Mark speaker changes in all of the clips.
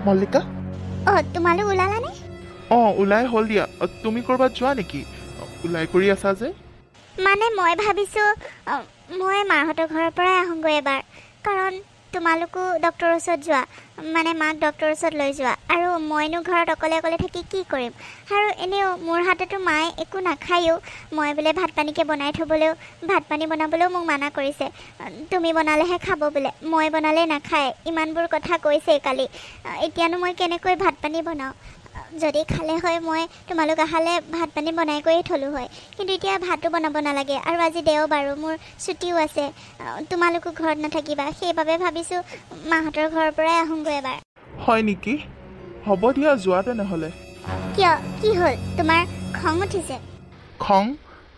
Speaker 1: মল্লিকা
Speaker 2: তোমালোক ওলালানে?
Speaker 1: ওলাই হ'ল দিয়া। তুমি ক'ৰবাত যোৱা নেকি? ওলাই কৰি আছা যে?
Speaker 2: মানে মই ভাবিছোঁ মই মাহঁতৰ ঘৰৰ পৰাই আহোঁগৈ এবাৰ, কাৰণ তোমালোকো ডক্টৰৰ ওচৰত যোৱা, মানে মাক ডক্টৰৰ ওচৰত লৈ যোৱা, আৰু মইনো ঘৰত অকলে অকলে থাকি কি কৰিম? আৰু এনেও মোৰ হাততো মায়ে একো নাখায়ো। মই বোলে ভাত পানীকে বনাই থ'বলৈও, ভাত পানী বনাবলৈও মোক মানা কৰিছে। তুমি বনালেহে খাব বোলে, মই বনালে নাখায়, ইমানবোৰ কথা কৈছে কালি। এতিয়ানো মই কেনেকৈ ভাত পানী বনাওঁ? যদি খালে হয় মই তোমালোক আহালে ভাত পানী বনাই কৰিয়ে থ'লোঁ হয়, কিন্তু এতিয়া ভাতো বনাব নালাগে, আৰু আজি দেওবাৰো, মোৰ ছুটিও আছে, তোমালোকো ঘৰত নাথাকিবা, সেইবাবে ভাবিছোঁ মাহঁতৰ ঘৰৰ পৰাই আহোঁগৈ এবাৰ।
Speaker 1: হয় নেকি? হ'ব দিয়া, যোৱা তেনেহ'লে।
Speaker 2: কিয়, কি হ'ল? তোমাৰ খং উঠিছে?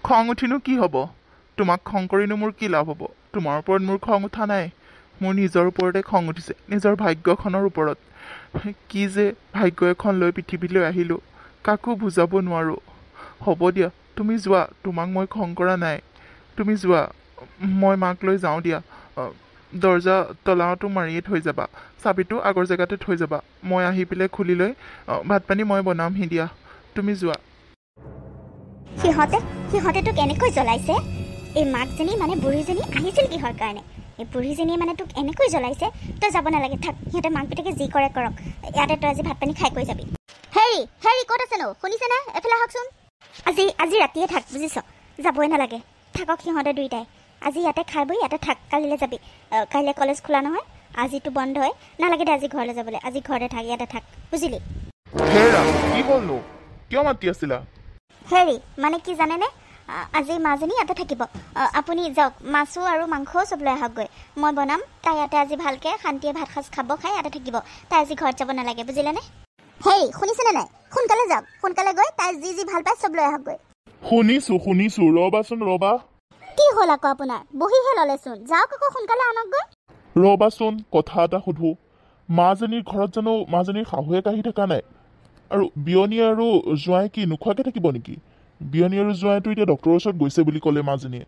Speaker 1: খং উঠিনো কি হ'ব? তোমাক খং কৰিনো মোৰ কি লাভ হ'ব? তোমাৰ ওপৰত মোৰ খং উঠা নাই, মোৰ নিজৰ ওপৰতে খং উঠিছে, নিজৰ ভাগ্যখনৰ ওপৰত। কি যে ভাগ্য এখন লৈ পৃথিৱীলৈ আহিলোঁ, কাকো বুজাব নোৱাৰোঁ। হ'ব দিয়া, তুমি যোৱা, তোমাক মই খং কৰা নাই, তুমি যোৱা। মই মাক লৈ যাওঁ দিয়া। দৰ্জা তলাটো মাৰিয়ে থৈ যাবা, চাবিটো আগৰ জেগাতে থৈ যাবা, মই আহি পেলাই খুলি লৈ ভাত পানী মই বনামহি দিয়া, তুমি যোৱা।
Speaker 2: সিহঁতে তোক এনেকৈ জ্বলাইছে? এই মাকজনী মানে বুঢ়ীজনী আহিছিল কিহৰ কাৰণে? এই বুঢ়ীজনীয়ে মানে তোক এনেকৈ জ্বলাইছে? তই যাব নালাগে, থাক, সিহঁতে মাক পিতেকে যি কৰে কৰক, ইয়াতে তই আজি ভাত পানী খাই কৈ যাবি। হেৰি ক'ত আছেনো? শুনিছেনে? এফালে আহকচোন। আজি ৰাতিয়ে থাক, বুজিছ? যাবই নালাগে, থাকক সিহঁতে দুইটাই। আজি ইয়াতে খাই বৈ ইয়াতে থাক, কালিলৈ যাবি। কাইলৈ কলেজ খোলা নহয়, আজিতো বন্ধ হয়, নালাগে দে আজি ঘৰলৈ যাবলৈ, আজি ঘৰতে থাক, ইয়াতে থাক, বুজিলি?
Speaker 1: হেৰা, কি হ'লনো? কিয় মাতি আছিলা?
Speaker 2: হেৰি মানে কি জানেনে, আজি মাজনী ইয়াতে থাকিব, আপুনি যাওক, মাছো আৰু মাংসও চব লৈ আহকগৈ, মই বনাম, তাই ইয়াতে আজি ভালকৈ শান্তিয়ে ভাত সাজ খাব, খাই ইয়াতে থাকিব, তাই আজি ঘৰত যাব নালাগে, বুজিলেনে? হেৰি শুনিছেনে নাই? সোনকালে যাওক, সোনকালে গৈ তাই যি ভাল পায় চব লৈ আহকগৈ।
Speaker 1: শুনিছো, ৰবাচোন, ৰবা।
Speaker 2: কি হ'ল আকৌ আপোনাৰ? বহিহে ল'লেচোন, যাওক আকৌ সোনকালে আনকগৈ।
Speaker 1: ৰবাচোন, কথা এটা সুধো, মাজনীৰ ঘৰত জানো মাজনীৰ শাহুৱেক আহি থকা নাই? আৰু বিয়নী আৰু জোঁৱাই কি নোখোৱাকৈ থাকিব নেকি? বিয়নী আৰু জোঁৱাইটো এতিয়া ডক্টৰৰ ওচৰত গৈছে বুলি ক'লে মাজনীয়ে,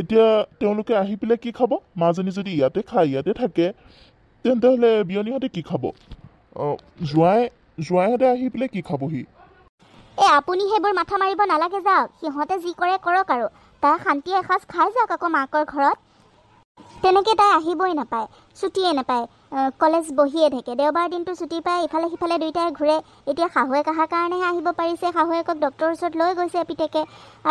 Speaker 1: এতিয়া তেওঁলোকে আহি পেলাই কি খাব? মাজনী যদি ইয়াতে খায়, ইয়াতে থাকে, তেন্তে হ'লে বিয়নীহঁতে কি খাব? জোঁৱাইহঁতে আহি পেলাই কি খাবহি?
Speaker 2: আপুনি সেইবোৰ মাথা মাৰিব নালাগে, যাওক, সিহঁতে যি কৰে কৰক, আৰু তাই শান্তিয়ে এসাঁজ খাই যাওক আকৌ মাকৰ ঘৰত। তেনেকৈ তাই আহিবই নাপায়, ছুটিয়ে নাপায়, কলেজ বহিয়ে থাকে, দেওবাৰ দিনটো ছুটি পায়, ইফালে সিফালে দুইটাই ঘূৰে। এতিয়া শাহুৱেক অহাৰ কাৰণেহে আহিব পাৰিছে, শাহুৱেকক ডক্টৰৰ ওচৰত লৈ গৈছে পিতেকে,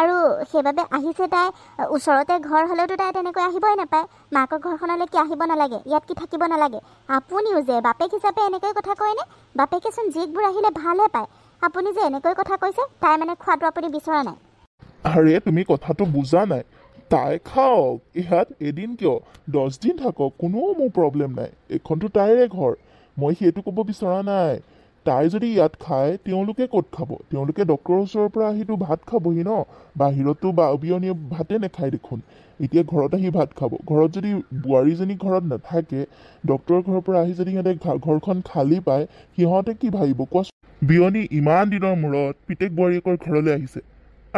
Speaker 2: আৰু সেইবাবে আহিছে তাই। ওচৰতে ঘৰ হ'লেওতো তাই তেনেকৈ আহিবই নাপায়, মাকৰ ঘৰখনলৈ কি আহিব নালাগে? ইয়াত কি থাকিব নালাগে? আপুনিও যে বাপেক হিচাপে এনেকৈ কথা কয়নে? বাপেকেচোন জীয়েকবোৰ আহিলে ভালহে পায়, আপুনি যে এনেকৈ কথা কৈছে, তাই মানে খোৱাটো আপুনি বিচৰা নাই?
Speaker 1: আৰে তুমি কথাটো বুজা নাই, তাই খাওক, ইয়াত এদিন কিয় 10 দিন থাকক, কোনো মোৰ প্ৰব্লেম নাই, এইখনতো তাইৰে ঘৰ, মই সেইটো ক'ব বিচৰা নাই। তাই যদি ইয়াত খায়, তেওঁলোকে ক'ত খাব? তেওঁলোকে ডক্টৰৰ ওচৰৰ পৰা আহিতো ভাত খাবহি ন, বাহিৰতো বিয়নীয়ে ভাতে নাখায় দেখোন, এতিয়া ঘৰত আহি ভাত খাব। ঘৰত যদি বোৱাৰীজনী ঘৰত নাথাকে, ডক্টৰৰ ঘৰৰ পৰা আহি যদি সিহঁতে ঘৰখন খালী পায়, সিহঁতে কি ভাবিব কোৱাচোন? বিয়নী ইমান দিনৰ মূৰত পিতেক বোৱাৰীয়েকৰ ঘৰলৈ আহিছে,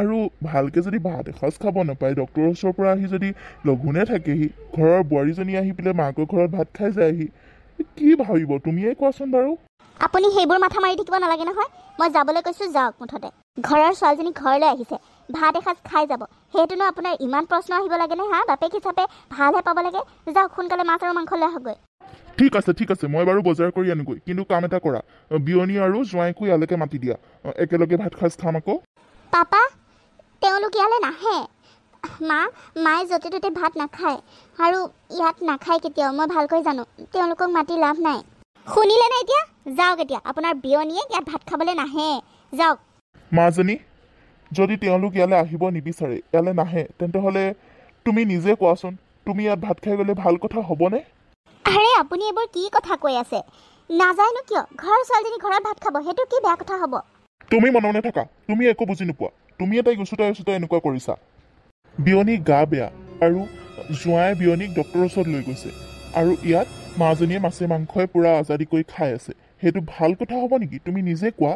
Speaker 1: আৰু ভালকৈ যদি ভাত এসাঁজ খাব নাপায়, ডক্টৰৰ ওচৰৰ পৰা আহি যদি লঘোণে থাকেহি, ঘৰৰ বোৱাৰীজনী আহি পেলাই মাকৰ ঘৰত ভাত খাই যায়হি, কি ভাবিব তুমিয়ে কোৱাচোন বাৰু?
Speaker 2: আপুনি সেইবোৰ মাথা মাৰি থাকিব নালাগে নহয়, মই যাবলৈ কৈছোঁ, যাওক। মুঠতে ঘৰৰ ছোৱালীজনী ঘৰলৈ আহিছে, ভাত এসাঁজ খাই যাব, সেইটোনো আপোনাৰ ইমান প্ৰশ্ন আহিব লাগেনে? বাপেক হিচাপে ভালহে পাব লাগে, যাওক সোনকালে মাছ আৰু মাংস লৈ আহকগৈ।
Speaker 1: ঠিক আছে, মই বাৰু বজাৰ কৰি আনোগৈ, কিন্তু কাম এটা কৰা, বিয়নী আৰু জোঁৱাইকো ইয়ালৈকে মাতি দিয়া, একেলগে ভাত সাঁজ খাম আকৌ।
Speaker 2: পাপা, তেওঁলোক ইয়ালৈ নাহে, মায়ে য'তে ত'তে ভাত নাখায়, আৰু ইয়াত নাখায় কেতিয়াও, মই ভালকৈ জানো, তেওঁলোকক মাতি লাভ নাই। শুনিলে নে এতিয়া? যাওক, এতিয়া আপোনাৰ বিয়নীয়ে ইয়াত ভাত খাবলৈ নাহে, যাওক।
Speaker 1: মাজনী, যদি তেওঁলোক ইয়ালৈ আহিব নিবিচাৰে, ইয়ালৈ নাহে, তেন্তে হ'লে তুমি নিজে কোৱাচোন, তুমি ইয়াত ভাত খাই গ'লে ভাল কথা হ'বনে?
Speaker 2: আৰে আপুনি এইবোৰ কি কথা কৈ আছে? নাযায়নো কিয়? ঘৰৰ ছোৱালীজনী ঘৰত ভাত খাব, সেইটো কি বেয়া কথা হ'ব?
Speaker 1: তুমি মনে মনে থাকা, তুমি একো বুজি নোপোৱা, তুমিয়ে তাইক ওচৰতে এনেকুৱা কৰিছা। বিয়নী গা বেয়া, আৰু জোঁৱাই বিয়নীক ডক্টৰৰ ওচৰত লৈ গৈছে, আৰু ইয়াত মাজনীয়ে মাছে মাংসই পূৰা আজাদি কৰি খাই আছে, সেইটো ভাল কথা হ'ব নেকি? তুমি নিজে কোৱা।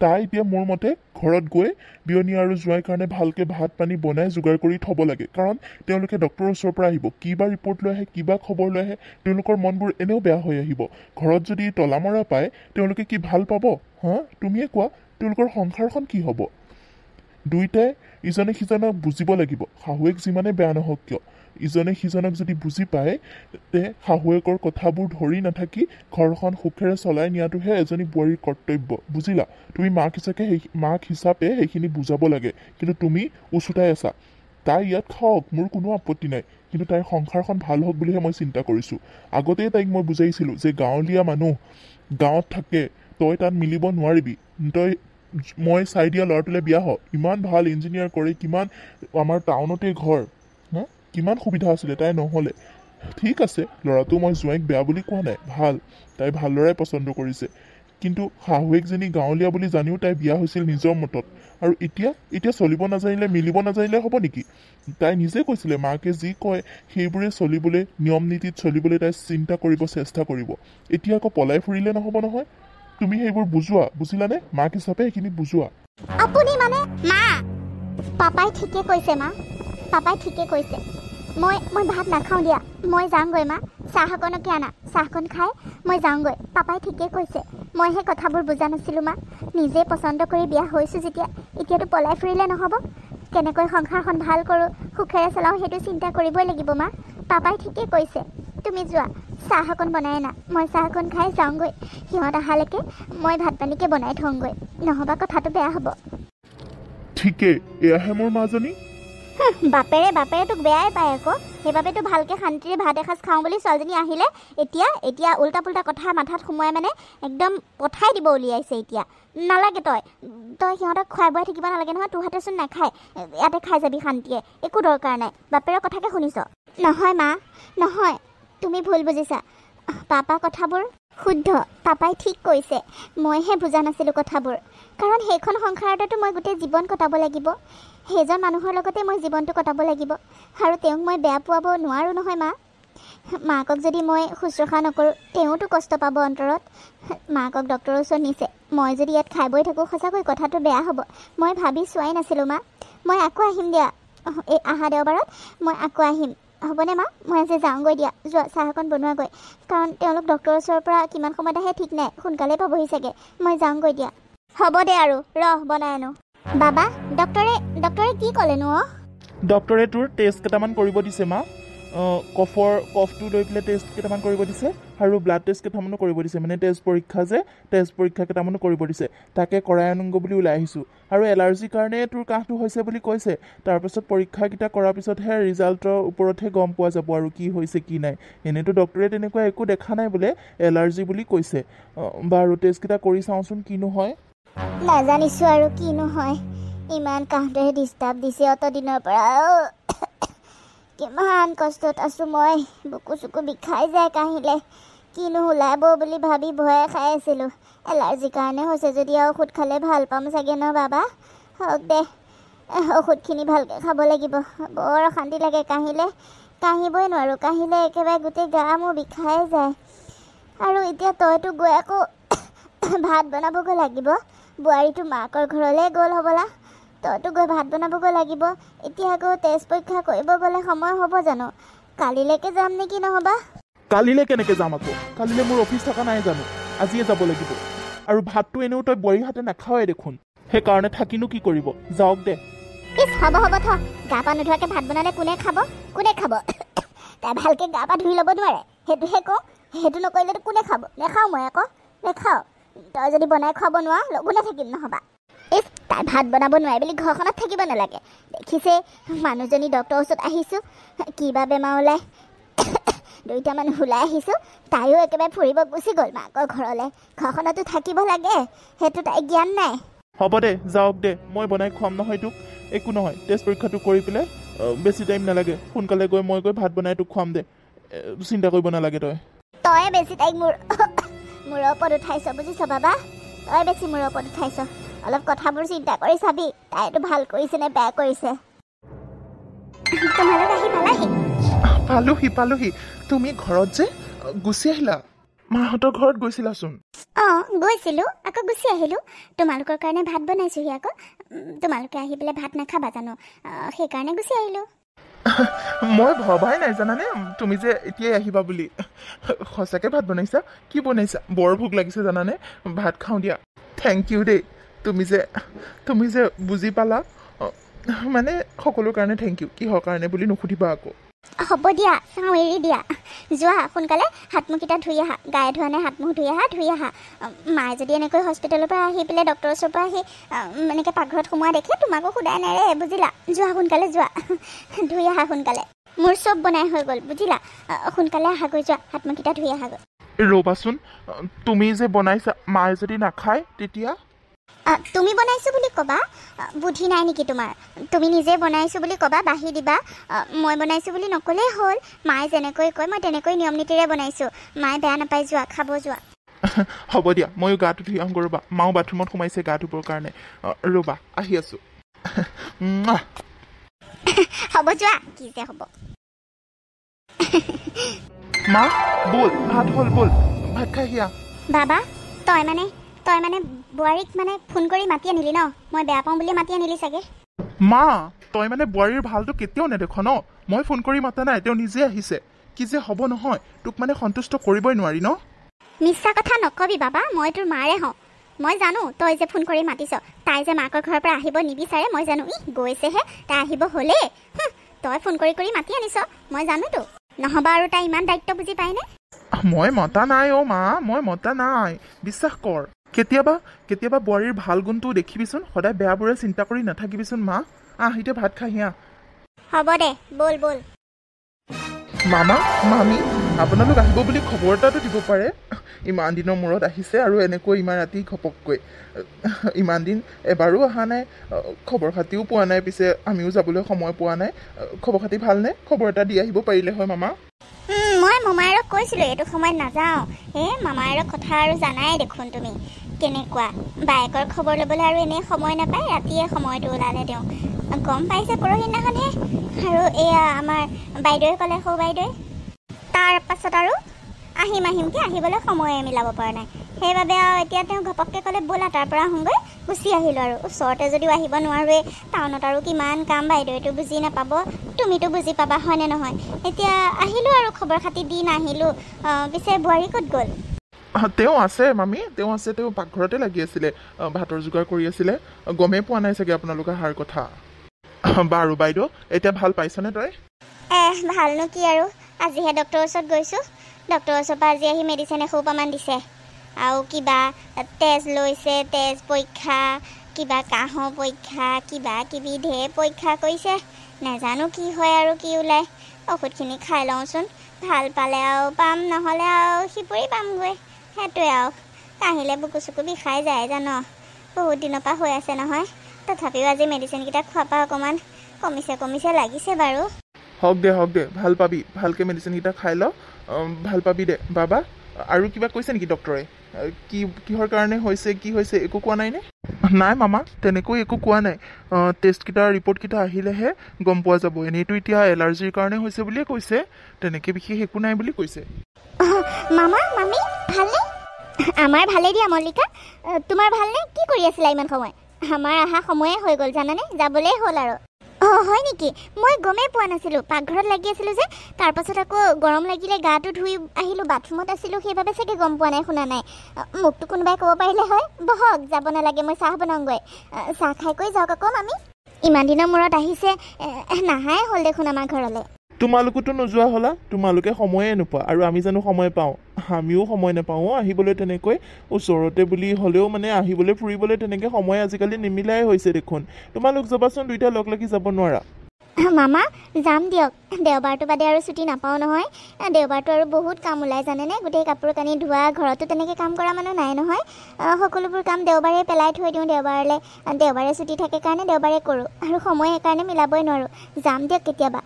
Speaker 1: তাই এতিয়া মোৰ মতে ঘৰত গৈ বিয়নী আৰু জোঁৱাইৰ কাৰণে ভালকৈ ভাত পানী বনাই যোগাৰ কৰি থ'ব লাগে, কাৰণ তেওঁলোকে ডক্টৰৰ ওচৰৰ পৰা আহিব, কিবা ৰিপৰ্ট লৈ আহে, কিবা খবৰ লৈ আহে, তেওঁলোকৰ মনবোৰ এনেও বেয়া হৈ আহিব। ঘৰত যদি তলামৰা পায় তেওঁলোকে কি ভাল পাব? হা, তুমিয়ে কোৱা, তেওঁলোকৰ সংসাৰখন কি হ'ব? দুয়োটাই ইজনে সিজনক বুজিব লাগিব। শাহুৱেক যিমানে বেয়া নহওক কিয়, ইজনে সিজনক যদি বুজি পায়, তে শাহুৱেকৰ কথাবোৰ ধৰি নাথাকি ঘৰখন সুখেৰে চলাই নিয়াটোহে এজনী বোৱাৰীৰ কৰ্তব্য, বুজিলা? তুমি মাক হিচাপে সেইখিনি বুজাব লাগে, কিন্তু তুমি উচুতাই আছা। তাই ইয়াত খাওক, মোৰ কোনো আপত্তি নাই, কিন্তু তাইৰ সংসাৰখন ভাল হওক বুলিহে মই চিন্তা কৰিছোঁ। আগতেই তাইক মই বুজাইছিলোঁ যে গাঁৱলীয়া মানুহ, গাঁৱত থাকে, তই তাত মিলিব নোৱাৰিবি, মই চাই দিয়া ল'ৰাটোলৈ বিয়া হ। ইমান ভাল ইঞ্জিনিয়াৰ কৰি, কিমান আমাৰ টাউনতে ঘৰ, হা, কিমান সুবিধা আছিলে, তাই নহ'লে। ঠিক আছে, ল'ৰাটো মই জোঁৱাইক বেয়া বুলি কোৱা নাই, ভাল, তাই ভাল ল'ৰাই পচন্দ কৰিছে, কিন্তু শাহুৱেকজনী গাঁৱলীয়া বুলি জানিও তাই বিয়া হৈছিল নিজৰ মতত। আৰু এতিয়া চলিব নাজানিলে, মিলিব নাজানিলে হ'ব নেকি? তাই নিজে কৈছিলে মাকে যি কয় সেইবোৰে চলিবলৈ, নিয়ম নীতিত চলিবলৈ তাই চিন্তা কৰিব, চেষ্টা কৰিব। এতিয়া আকৌ পলাই ফুৰিলে নহ'ব নহয়। তুমি সেইবোৰ বুজোৱা, বুজিলানে? মাক হিচাপে সেইখিনি বুজোৱা।
Speaker 2: আপুনি মানে মা, পাপাই ঠিকে কৈছে মা, পাপাই ঠিকে কৈছে। মই ভাত নাখাওঁ দিয়া, মই যাওঁগৈ মা। চাহ অকণকে আনা, চাহকণ খাই মই যাওঁগৈ। পাপাই ঠিকে কৈছে, মই সেই কথাবোৰ বুজা নাছিলোঁ মা। নিজে পচন্দ কৰি বিয়া হৈছোঁ যেতিয়া, এতিয়াতো পলাই ফুৰিলে নহ'ব। কেনেকৈ সংসাৰখন ভাল কৰোঁ, সুখেৰে চলাওঁ, সেইটো চিন্তা কৰিবই লাগিব মা। পাপাই ঠিকে কৈছে, তুমি যোৱা, চাহ অকণ বনাই আনা, মই চাহ অকণ খাই যাওঁগৈ। সিহঁত অহালৈকে মই ভাত পানীকে বনাই থওঁগৈ, নহ'বা কথাটো বেয়া হ'ব।
Speaker 1: ঠিকেই, এয়াহে মোৰ মাজনী।
Speaker 2: বাপেৰে তোক বেয়াই পায় আকৌ, সেইবাবেতো ভালকৈ শান্তিৰে ভাত এসাঁজ খাওঁ বুলি ছোৱালীজনী আহিলে, এতিয়া উল্টা পুল্টা কথা মাথাত সোমোৱাই মানে একদম পঠাই দিব উলিয়াইছে এতিয়া। নালাগে, তই সিহঁতক খুৱাই বোৱাই থাকিব নালাগে নহয়, তোৰ হাতেচোন নাখায়, ইয়াতে খাই যাবি শান্তিয়ে, একো দৰকাৰ নাই। বাপেৰৰ কথাকে শুনিছ? নহয় মা, নহয়, তুমি ভুল বুজিছা। পাপা কথাবোৰ শুদ্ধ, পাপাই ঠিক কৈছে, মইহে বুজা নাছিলোঁ কথাবোৰ। কাৰণ সেইখন সংসাৰতেতো মই গোটেই জীৱন কটাব লাগিব, সেইজন মানুহৰ লগতে মই জীৱনটো কটাব লাগিব, আৰু তেওঁক মই বেয়া পোৱাব নোৱাৰোঁ নহয় মা। মাকক যদি মই শুশ্ৰূষা নকৰোঁ, তেওঁতো কষ্ট পাব অন্তৰত। মাকক ডক্টৰৰ ওচৰত নিছে, মই যদি ইয়াত খাই বৈ থাকোঁ, সঁচাকৈ কথাটো বেয়া হ'ব। মই ভাবি চোৱাই নাছিলোঁ মা। মই আকৌ আহিম দিয়া, এই অহা দেওবাৰত মই আকৌ আহিম, হ'বনে মা? মই আজি যাওঁগৈ দিয়া, যোৱা চাহ অকণ বনোৱাগৈ, কাৰণ তেওঁলোক ডক্টৰৰ ওচৰৰ পৰা কিমান সময়ত আহে ঠিক নাই, সোনকালে পাবহি চাগে। মই যাওঁগৈ দিয়া। হ'ব দে আৰু, বনাই আনো। বাবা, ডক্টৰে কি ক'লেনো?
Speaker 3: ডক্টৰে তোৰ টেষ্ট কেইটামান কৰিব দিছে মা। কফটো লৈ পেলাই টেষ্ট কেইটামান কৰিব দিছে, আৰু ব্লাড টেষ্ট কেইটামানো কৰিব দিছে, মানে টেষ্ট পৰীক্ষা কেইটামানো কৰিব দিছে। তাকে কৰাই আনোগৈ বুলি ওলাই আহিছোঁ। আৰু এলাৰ্জিৰ কাৰণে তোৰ কাহটো হৈছে বুলি কৈছে, তাৰপাছত পৰীক্ষাকেইটা কৰাৰ পিছতহে ৰিজাল্টৰ ওপৰতহে গম পোৱা যাব আৰু কি হৈছে কি নাই। এনেইতো ডক্টৰে তেনেকুৱা একো দেখা নাই বোলে, এলাৰ্জি বুলি কৈছে। বাৰু টেষ্টকেইটা কৰি চাওঁচোন কিনো হয়।
Speaker 2: নাজানিছোঁ আৰু কিনো হয়, ইমান কাহটোৱে ডিষ্টাৰ্ব দিছে অত দিনৰ পৰা। কিমান কষ্টত আছোঁ মই, বুকু চুকু বিষাই যায় কাহিলে। কিনো ওলাব বুলি ভাবি ভয়ে খাই আছিলোঁ। এলাৰ্জিৰ কাৰণে হৈছে যদি ঔষধ খালে ভাল পাম চাগে ন বাবা? হওক দে, ঔষধখিনি ভালকৈ খাব লাগিব। বৰ অশান্তি লাগে কাহিলে, কাহিবই নোৱাৰোঁ, কাহিলে একেবাৰে গোটেই গা মোৰ বিষাই যায়। আৰু এতিয়া তইতো গৈ আকৌ ভাত বনাবগৈ লাগিব, বোৱাৰীটো মাকৰ ঘৰলৈ গ'ল হ'বলা, তইতো গৈ ভাত বনাবগৈ লাগিব। এতিয়া আকৌ টেষ্ট পৰীক্ষা কৰিব গ'লে সময় হ'ব জানো? কালিলৈকে যাম নেকি নহ'বা?
Speaker 3: কালিলৈ কেনেকৈ যাম আকৌ? কালিলৈ মোৰ অফিচ থকা নাই জানো? আজিয়ে যাব লাগিব। আৰু ভাতটো এনেও তই বোৱাৰীৰ হাতে নাখাওঁৱে দেখোন, সেইকাৰণে থাকিনো কি কৰিব, যাওক দে।
Speaker 2: হ'ব থ, গা পা নোধোৱাকৈ ভাত বনালে কোনে খাব? তাই ভালকৈ গা পা ধুই ল'ব নোৱাৰে, সেইটোহে কওঁ। সেইটো নকৰিলেতো কোনে খাব? নেখাওঁ মই আকৌ, নেখাওঁ। তই যদি বনাই খুৱাব নোৱাৰ, লঘোনে থাকিম নহ'বা। তাই ভাত বনাব নোৱাৰে বুলি ঘৰখনত থাকিব নালাগে। দেখিছে মানুহজনী ডক্টৰৰ ওচৰত আহিছোঁ, কিবা বেমাৰ ওলাই দুইটা মানুহ ওলাই আহিছোঁ, তাইও একেবাৰে ফুৰিব গুচি গ'ল মাকৰ ঘৰলৈ। ঘৰখনতো থাকিব লাগে, সেইটো তাই জ্ঞান নাই।
Speaker 3: হ'ব দে, যাওক দে, মই বনাই খুৱাম নহয় তোক, একো নহয়। টেষ্ট পৰীক্ষাটো কৰি পেলাই বেছি টাইম নালাগে, সোনকালে মই গৈ ভাত বনাই তোক খুৱাম দে, চিন্তা কৰিব নালাগে।
Speaker 2: তই বেছি তাইক মূৰৰ ওপৰত উঠাইছ, বুজিছ বাবা? তই বেছি মূৰৰ ওপৰত উঠাইছ। অলপ কথাবোৰ চিন্তা কৰি চাবি, তাইতো ভাল কৰিছে নে বেয়া কৰিছে। তোমালোক আহি পালাহি?
Speaker 3: পালোহি। তুমি ঘৰত যে গুচি আহিলা? মাহঁতৰ ঘৰত গৈছিলাচোন।
Speaker 2: অঁ গৈছিলোঁ আকৌ গুচি আহিলোঁ তোমালোকৰ কাৰণে ভাত বনাইছোঁহি আকৌ তোমালোকে আহি পেলাই ভাত নাখাবা জানো সেইকাৰণে গুচি আহিলোঁ
Speaker 3: মই ভবাই নাই জানানে তুমি যে এতিয়াই আহিবা বুলি সঁচাকৈ ভাত বনাইছা কি বনাইছা বৰ ভোক লাগিছে জানানে ভাত খাওঁ দিয়া থেংক ইউ দেই তুমি যে বুজি পালা মানে সকলোৰ কাৰণে থেংক ইউ কিহৰ কাৰণে বুলি নুসুধিবা আকৌ
Speaker 2: হ'ব দিয়া চাওঁ এৰি দিয়া যোৱা সোনকালে হাত মুখকেইটা ধুই আহা গায়ে ধোৱা নাই হাত মুখ ধুই আহা মায়ে যদি এনেকৈ হস্পিটেলৰ পৰা আহি পেলাই ডক্টৰৰ ওচৰৰ পৰা আহি এনেকৈ পাকঘৰত সোমোৱা দেখে তোমাকো সোধাই নেৰে বুজিলা যোৱা সোনকালে যোৱা ধুই আহা সোনকালে মোৰ চব বনাই হৈ গ'ল বুজিলা সোনকালে আহাগৈ যোৱা হাত মুখকেইটা ধুই আহাগৈ
Speaker 3: ৰ'বাচোন তুমি যে বনাইছা মায়ে যদি নাখায় তেতিয়া
Speaker 2: তুমি বনাইছোঁ বুলি ক'বা বুদ্ধি নাই নেকি তোমাৰ তুমি নিজে বনাইছোঁ বুলি ক'বা বাঢ়ি দিবা মই বনাইছোঁ বুলি নক'লেই হ'ল মায়ে যেনেকৈ কয় মই তেনেকৈ নিয়ম নীতিৰে বনাইছোঁ মায়ে বেয়া নাপায় যোৱা খাব যোৱা
Speaker 3: হ'ব দিয়া ময়ো গাটো ধুই আহোঁ ৰ'বা মাও বাথৰুমত সোমাইছে গা ধুবৰ কাৰণে ৰ'বা আহি আছোঁ
Speaker 2: হ'ব যোৱা কি যে হ'ব
Speaker 3: মা ব'ল ভাত হ'ল ব'ল ভাত খাই আহিয়া
Speaker 2: বাবা তই মানে বোৱাৰীক মানে ফোন কৰি মাতি আনিলি ন মই বেয়া পাওঁ বুলি মাতি আনিলি চাগে
Speaker 3: মা তই মানে বোৱাৰীৰ ভালটো কেতিয়াও নেদেখ ন মই ফোন কৰি মাতা নাই তেওঁ নিজে আহিছে কি যে হ'ব নহয় তোক মানে সন্তুষ্ট কৰিবই নোৱাৰি ন
Speaker 2: মিছা কথা নকবি বাবা মই তোৰ মাৰে হওঁ মই জানো তই যে ফোন কৰি মাতিছ তাই যে মাকৰ ঘৰৰ পৰা আহিব নিবিচাৰে মই জানো গৈছেহে তাই আহিব হ'লেই তই ফোন কৰি মাতি আনিছ মই জানোতো নহবা আৰু তাই ইমান দায়িত্ব বুজি পায়নে
Speaker 3: মই মতা নাই অ' মা মই মতা নাই বিশ্বাস কৰ কেতিয়াবা বোৱাৰীৰ ভাল গুণটো দেখিবিচোন সদায় বেয়াবোৰে চিন্তা কৰি নাথাকিবিচোন মা এতিয়া ভাত খাই হিয়া
Speaker 2: হ'ব দে ব'ল
Speaker 3: মামা মামী আপোনালোক আহিব বুলি খবৰ এটাতো দিব পাৰে ইমান দিনৰ মূৰত আহিছে আৰু এনেকৈ ইমান ৰাতি ঘপককৈ ইমান দিন এবাৰো অহা নাই খবৰ খাতিও পোৱা নাই পিছে আমিও যাবলৈ সময় পোৱা নাই খবৰ খাতি ভালনে খবৰ এটা দি আহিব পাৰিলে হয় মামা
Speaker 2: মই মামাইৰক কৈছিলোঁ এইটো সময়ত নাযাওঁ মামাইৰক কথা আৰু জানাই দেখোন তুমি কেনেকুৱা বায়েকৰ খবৰ ল'বলৈ আৰু এনেই সময় নাপায় ৰাতিয়ে সময়টো ওলালে তেওঁ গম পাইছে পৰহিদিনাখনহে আৰু এয়া আমাৰ বাইদেৱে ক'লে সৌ বাইদেৱে তাৰ পাছত আৰু আহিমকৈ আহিবলৈ সময়ে মিলাব পৰা নাই সেইবাবে আৰু এতিয়া তেওঁ ঘপককৈ ক'লে ব'লা তাৰ পৰা আহোঁগৈ গুচি আহিলোঁ আৰু ওচৰতে যদিও আহিব নোৱাৰোৱেই টাউনত আৰু কিমান কাম বাইদেৱেতো বুজি নাপাব তুমিতো বুজি পাবা হয়নে নহয় এতিয়া আহিলোঁ আৰু খবৰ খাতি দি নাহিলোঁ পিছে বোৱাৰী ক'ত গ'ল
Speaker 3: তেওঁ আছে মামী তেওঁ পাকঘৰতে লাগি আছিলে ভাতৰ যোগাৰ কৰি আছিলে গমেই পোৱা নাই চাগে আপোনালোকে অহাৰ কথা বাৰু বাইদেউ এতিয়া ভাল পাইছনে তই
Speaker 2: ভালনো কি আৰু আজিহে ডক্টৰৰ ওচৰত গৈছোঁ ডক্টৰৰ ওচৰৰ পৰা আজি আহি মেডিচিন এসোপামান দিছে আৰু কিবা তেজ লৈছে তেজ পৰীক্ষা কিবা কাহৰ পৰীক্ষা কিবা কিবি ঢেৰ পৰীক্ষা কৰিছে নাজানো কি হয় আৰু কি ওলায় ঔষধখিনি খাই লওঁচোন ভাল পালে আৰু পাম নহ'লে আৰু সিপুৰি পামগৈ সেইটোৱে আৰু কাহিলে বুকু চুকু বিষাই যায় জান বহুত দিনৰ পৰা হৈ আছে নহয় তথাপিও আজি মেডিচিনকেইটা খোৱাৰ পৰা অকণমান কমিছে লাগিছে বাৰু
Speaker 3: হওক দে ভাল পাবি ভালকৈ মেডিচিনকেইটা খাই ল ভাল পাবি দে বাবা আৰু কিবা কৈছে নেকি ডক্টৰে কিহৰ কাৰণে হৈছে কি হৈছে একো কোৱা নাইনে নাই মামা তেনেকৈ একো কোৱা নাই টেষ্টকেইটা ৰিপৰ্টকেইটা আহিলেহে গম পোৱা যাব এনেইতো এতিয়া এলাৰ্জিৰ কাৰণে হৈছে বুলিয়ে কৈছে তেনেকৈ বিশেষ একো নাই বুলি কৈছে
Speaker 2: মামা মামী ভালনে আমাৰ ভালেই দিয়া মল্লিকা তোমাৰ ভালনে কি কৰি আছিলা ইমান সময় আমাৰ অহা সময়ে হৈ গ'ল জানানে যাবলৈ হ'ল আৰু হয় নেকি মই গমেই পোৱা নাছিলোঁ পাকঘৰত লাগি আছিলোঁ যে তাৰপাছত আকৌ গৰম লাগিলে গাটো ধুই আহিলোঁ বাথৰুমত আছিলোঁ সেইবাবে চাগে গম পোৱা নাই শুনা নাই মোকতো কোনোবাই ক'ব পাৰিলে হয় বহক যাব নালাগে মই চাহ বনাওঁগৈ চাহ খাই কৈ যাওক আকৌ মামী ইমান দিনৰ মূৰত আহিছে নাহাই হ'ল দেখোন আমাৰ ঘৰলৈ
Speaker 3: তোমালোকতো নোযোৱা হ'লা তোমালোকে সময়ে নোপোৱা আৰু আমি জানো সময় পাওঁ আমিও সময় নাপাওঁ আহিবলৈ তেনেকৈ ওচৰতে বুলি হ'লেও মানে আহিবলৈ ফুৰিবলৈ তেনেকৈ সময় আজিকালি নিমিলাই হৈছে দেখোন তোমালোক যাবাচোন দুইটা লগ লাগি যাব নোৱাৰা
Speaker 2: মামা যাম দিয়ক দেওবাৰটো বাদে আৰু ছুটি নাপাওঁ নহয় দেওবাৰটো আৰু বহুত কাম ওলাই জানেনে গোটেই কাপোৰ কানি ধোৱা ঘৰতো তেনেকৈ কাম কৰা মানুহ নাই নহয় সকলোবোৰ কাম দেওবাৰে পেলাই থৈ দিওঁ দেওবাৰে ছুটি থাকে কাৰণে দেওবাৰে কৰোঁ আৰু সময় সেইকাৰণে মিলাবই নোৱাৰোঁ যাম দিয়ক কেতিয়াবা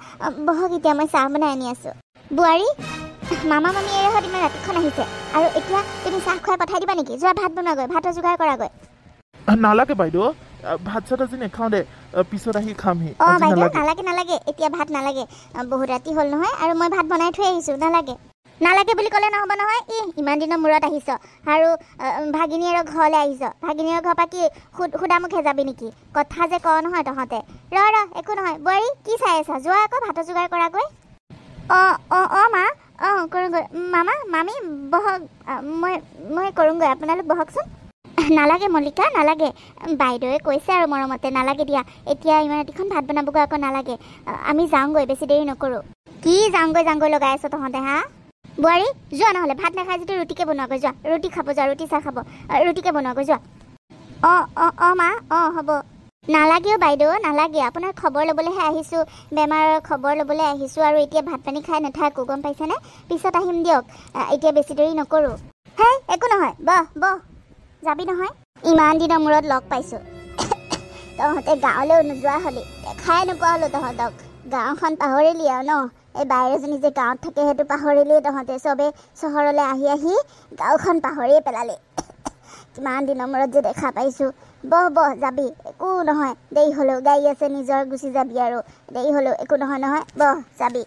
Speaker 2: বহক এতিয়া মই চাহ বনাই আনি আছোঁ বোৱাৰী মামা মামী এৰেহঁত ইমান ৰাতিখন আহিছে আৰু এতিয়া তুমি চাহ খুৱাই পঠাই দিবা নেকি যোৱা ভাত বনোৱাগৈ ভাতৰ যোগাৰ কৰাগৈ
Speaker 3: নালাগে বাইদেউ ভাত চাত আজি নেখাওঁ দে পিছত আহি খামহি
Speaker 2: বাইদেউ নালাগে এতিয়া ভাত নালাগে বহুত ৰাতি হ'ল নহয় আৰু মই ভাত বনাই থৈ আহিছোঁ নালাগে নালাগে বুলি ক'লে নহ'ব নহয়। ইমান দিনৰ মূৰত আহিছ আৰু ভাগিনীৰ ঘৰলৈ আহিছ। ভাগিনীৰ ঘৰৰ পৰা কি সুদামুখে যাবি নেকি? কথা যে কওঁ নহয় তহঁতে। ৰ একো নহয়। বোৱাৰী কি চাই আছা? যোৱা আকৌ ভাতৰ যোগাৰ কৰাগৈ। অঁ মা, কৰোঁগৈ। মামী বহক, মই কৰোঁগৈ, আপোনালোক বহকচোন। নালাগে মল্লিকা, নালাগে। বাইদেৱে কৈছে আৰু মৰমতে, নালাগে দিয়া। এতিয়া ইমান ৰাতিখন ভাত বনাবগৈ আকৌ নালাগে। আমি যাওঁগৈ, বেছি দেৰি নকৰোঁ। কি যাওঁগৈ লগাই আছ তহঁতে হা? বোৱাৰী যোৱা, নহ'লে ভাত নাখাই যদি ৰুটিকে বনোৱাগৈ যোৱা। ৰুটি খাব যোৱা, ৰুটি চাহ খাব, ৰুটিকে বনোৱাগৈ যোৱা। অঁ মা, হ'ব। নালাগেও বাইদেউ, নালাগে। আপোনাৰ খবৰ ল'বলৈহে আহিছোঁ, বেমাৰৰ খবৰ ল'বলৈ আহিছোঁ। আৰু এতিয়া ভাত পানী খাই নাথাকোঁ, গম পাইছেনে? পিছত আহিম দিয়ক, এতিয়া বেছি দেৰি নকৰোঁ। হেই একো নহয়, বহ যাবি নহয়? ইমান দিনৰ মূৰত লগ পাইছোঁ। তহঁতে গাঁৱলৈও নোযোৱা হ'লি, দেখাই নোপোৱা হ'লো তহঁতক। গাঁওখন পাহৰিলি আৰু ন? এই বাইৰজনী যে গাঁৱত থাকে সেইটো পাহৰিলি তহঁতে। চবেই চহৰলৈ আহি গাঁওখন পাহৰিয়ে পেলালি। কিমান দিনৰ মূৰত যে দেখা পাইছোঁ। বহ যাবি, একো নহয়। দেৰি হ'লেও গাড়ী আছে নিজৰ, গুচি যাবি আৰু। দেৰি হ'লেও একো নহয় বহ যাবি।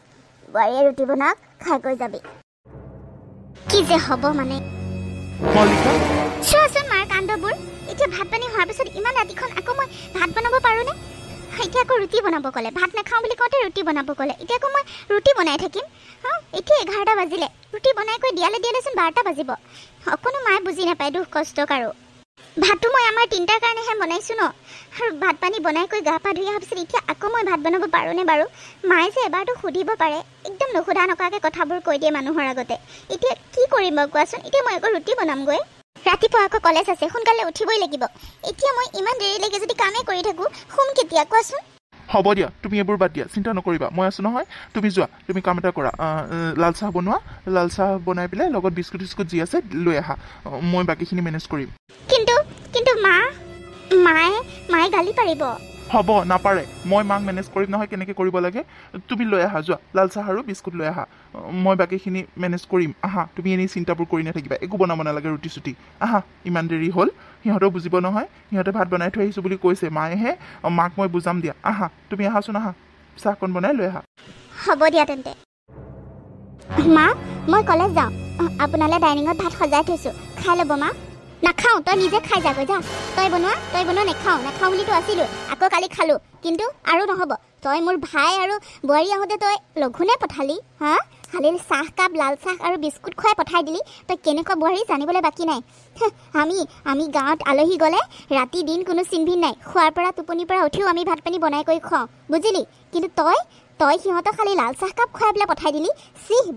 Speaker 2: বোৱাৰীয়ে ৰুটি বনাওক, খাই কৰি যাবি। কি যে হ'ব মানে। চোৱাচোন মাৰ কাণ্ডবোৰ। এতিয়া ভাত পানী হোৱাৰ পিছত ইমান ৰাতিখন আকৌ মই ভাত বনাব পাৰোঁনে? এতিয়া আকৌ ৰুটি বনাব ক'লে, ভাত নাখাওঁ বুলি কওঁতে ৰুটি বনাব ক'লে। এতিয়া আকৌ মই ৰুটি বনাই থাকিম। এতিয়া 11টা বাজিলে, ৰুটি বনাই কৰি দিয়ালেচোন 12টা বাজিব। অকণো মায়ে বুজি নাপায় দুখ কষ্টক। আৰু ভাতটো মই আমাৰ 3টাৰ কাৰণেহে বনাইছোঁ ন। আৰু ভাত পানী বনাই কৰি গা পা ধুই অহাৰ পিছত এতিয়া আকৌ মই ভাত বনাব পাৰোঁনে বাৰু? মায়ে যে এবাৰতো সুধিব পাৰে, একদম নুসুধা নকৰাকৈ কথাবোৰ কৈ দিয়ে মানুহৰ আগতে। এতিয়া কি কৰিম বাৰু কোৱাচোন? এতিয়া মই আকৌ ৰুটি বনামগৈ। ৰাতিপুৱা আকৌ কলেজ আছে, সোনকালে উঠিবই লাগিব। এতিয়া মই ইমান দেৰিলৈকে যদি কামেই কৰি থাকোঁ, শুম কেতিয়া কোৱাচোন?
Speaker 3: হ'ব দিয়া, তুমি এইবোৰ বাদ দিয়া, চিন্তা নকৰিবা, মই আছোঁ নহয়। তুমি যোৱা, তুমি কাম এটা কৰা, লাল চাহ বনোৱা। লাল চাহ বনাই পেলাই লগত বিস্কুট চিস্কুট যি আছে লৈ আহা। মই বাকীখিনি মেনেজ কৰিম।
Speaker 2: কিন্তু মায়ে গালি পাৰিব।
Speaker 3: হ'ব, নাপাৰে। মই মাক মেনেজ কৰিম নহয় কেনেকৈ কৰিব লাগে। তুমি লৈ আহা, যোৱা, লাল চাহ আৰু বিস্কুট লৈ আহা। মই বাকীখিনি মেনেজ কৰিম। আহা, তুমি এনেই চিন্তাবোৰ কৰি নাথাকিবা, একো বনাব নালাগে, ৰুটি চুটি। আহা, ইমান দেৰি হ'ল, সিহঁতেও বুজিব নহয়। সিহঁতে ভাত বনাই থৈ আহিছোঁ বুলি কৈছে, মায়েহে। মাক মই বুজাম দিয়া। আহা, তুমি আহাচোন, আহা, চাহকণ বনাই লৈ আহা।
Speaker 2: হ'ব দিয়া তেন্তে। মা, মই কলেজ যাওঁ। আপোনালৈ ডাইনিঙত ভাত সজাই থৈছোঁ, খাই ল'ব মা। নাখাওঁ, তই নিজে খাই যাগৈ যা। তই বনোৱা নাখাওঁ বুলিতো আছিলোঁ, আকৌ কালি খালোঁ। কিন্তু আৰু নহ'ব, তই মোৰ ভাই আৰু বোৱাৰী আহোঁতে তই লঘোণে পঠালি হা? খালি চাহ কাপ, লাল চাহ আৰু বিস্কুট খুৱাই পঠাই দিলি। তই কেনেকুৱা বোৱাৰী জানিবলৈ বাকী নাই। আমি গাঁৱত আলহী গ'লে ৰাতি দিন কোনো চিনভিন নাই। খোৱাৰ পৰা টোপনিৰ পৰা উঠিও আমি ভাত পানী বনাই কৰি খুৱাওঁ, বুজিলি? কিন্তু তই সিহঁতক খালি লাল চাহ কাপ খুৱাই পেলাই পঠাই দিলি।